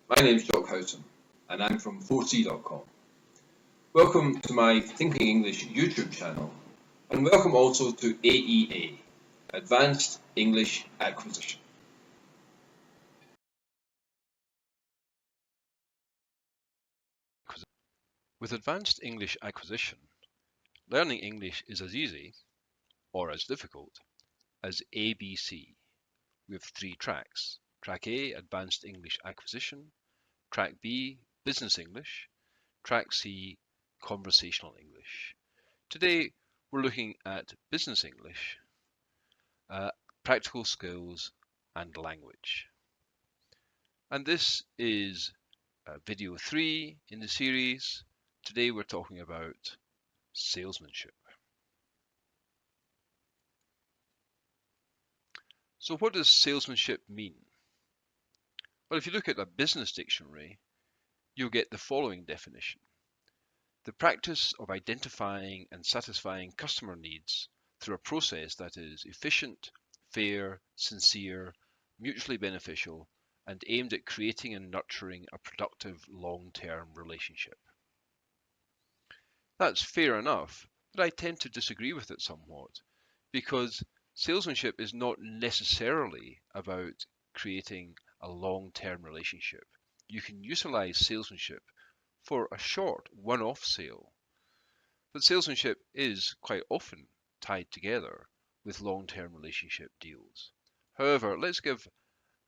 My name's Jock Houghton and I'm from 4C.com. Welcome to my Thinking English YouTube channel and welcome also to AEA, Advanced English Acquisition. With Advanced English Acquisition, learning English is as easy, or as difficult, as ABC. We have 3 tracks. Track A, Advanced English Acquisition. Track B, Business English. Track C, Conversational English. Today, we're looking at Business English, practical skills, and language. And this is video 3 in the series. Today, we're talking about salesmanship. So what does salesmanship mean? Well, if you look at a business dictionary, you'll get the following definition. The practice of identifying and satisfying customer needs through a process that is efficient, fair, sincere, mutually beneficial, and aimed at creating and nurturing a productive long-term relationship. That's fair enough, but I tend to disagree with it somewhat, because salesmanship is not necessarily about creating a long-term relationship. You can utilize salesmanship for a short one-off sale, but salesmanship is quite often tied together with long-term relationship deals. However, let's give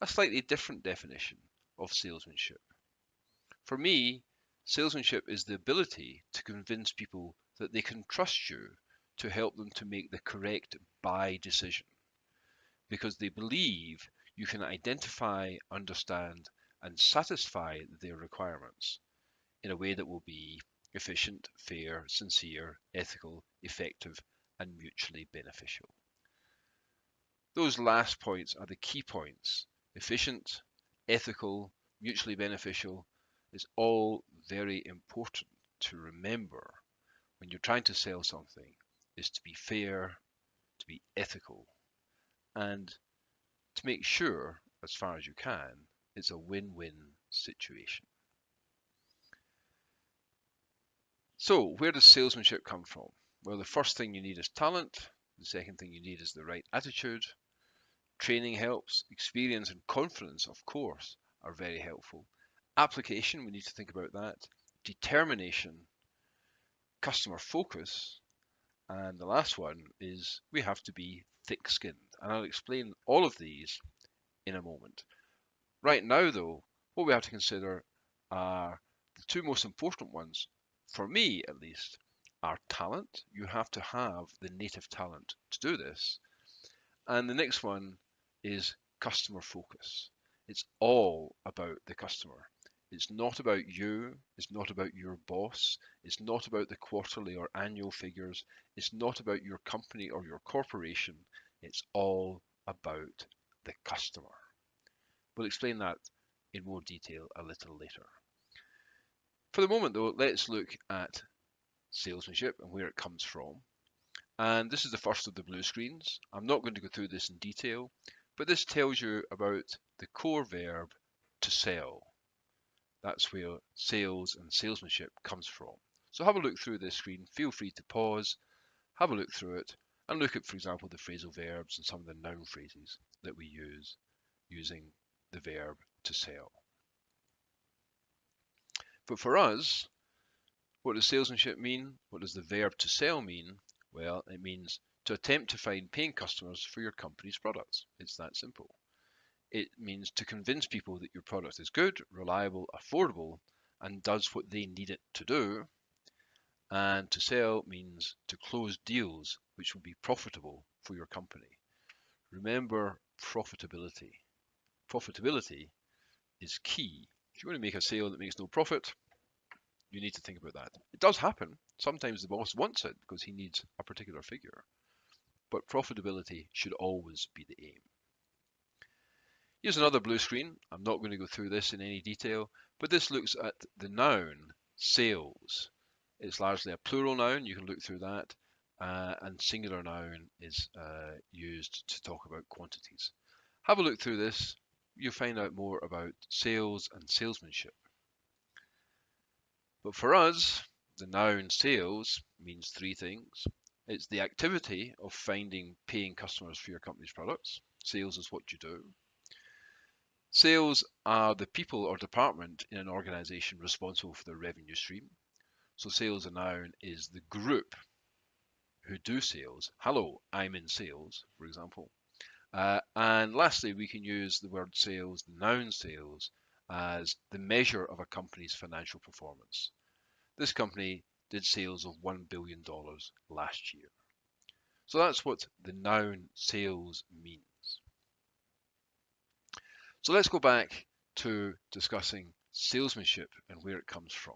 a slightly different definition of salesmanship. For me, salesmanship is the ability to convince people that they can trust you to help them to make the correct buy decision, because they believe you can identify, understand, and satisfy their requirements in a way that will be efficient, fair, sincere, ethical, effective, and mutually beneficial. Those last points are the key points. Efficient, ethical, mutually beneficial is all very important to remember when you're trying to sell something, is to be fair, to be ethical, and to make sure, as far as you can, it's a win-win situation. So, where does salesmanship come from? Well, the first thing you need is talent. The second thing you need is the right attitude. Training helps. Experience and confidence, of course, are very helpful. Application, we need to think about that. Determination, customer focus, and the last one is we have to be thick-skinned. And I'll explain all of these in a moment. Right now, though, what we have to consider are the 2 most important ones, for me at least, are talent. You have to have the native talent to do this. And the next one is customer focus. It's all about the customer. It's not about you. It's not about your boss. It's not about the quarterly or annual figures. It's not about your company or your corporation. It's all about the customer. We'll explain that in more detail a little later. For the moment, though, let's look at salesmanship and where it comes from. And this is the first of the blue screens. I'm not going to go through this in detail, but this tells you about the core verb to sell. That's where sales and salesmanship comes from. So have a look through this screen. Feel free to pause, have a look through it, and look at, for example, the phrasal verbs and some of the noun phrases that we use using the verb to sell. But for us, what does salesmanship mean? What does the verb to sell mean? Well, it means to attempt to find paying customers for your company's products. It's that simple. It means to convince people that your product is good, reliable, affordable, and does what they need it to do. And to sell means to close deals which will be profitable for your company. Remember profitability. Profitability is key. If you want to make a sale that makes no profit, you need to think about that. It does happen. Sometimes the boss wants it because he needs a particular figure. But profitability should always be the aim. Here's another blue screen. I'm not going to go through this in any detail, but this looks at the noun sales. It's largely a plural noun. You can look through that. And singular noun is used to talk about quantities. Have a look through this. you'll find out more about sales and salesmanship. But for us, the noun sales means three things. It's the activity of finding paying customers for your company's products. Sales is what you do. Sales are the people or department in an organization responsible for the revenue stream. So sales, a noun, is the group who do sales. Hello, I'm in sales, for example. And lastly, we can use the word sales, the noun sales, as the measure of a company's financial performance. This company did sales of $1 billion last year. So that's what the noun sales means. So let's go back to discussing salesmanship and where it comes from.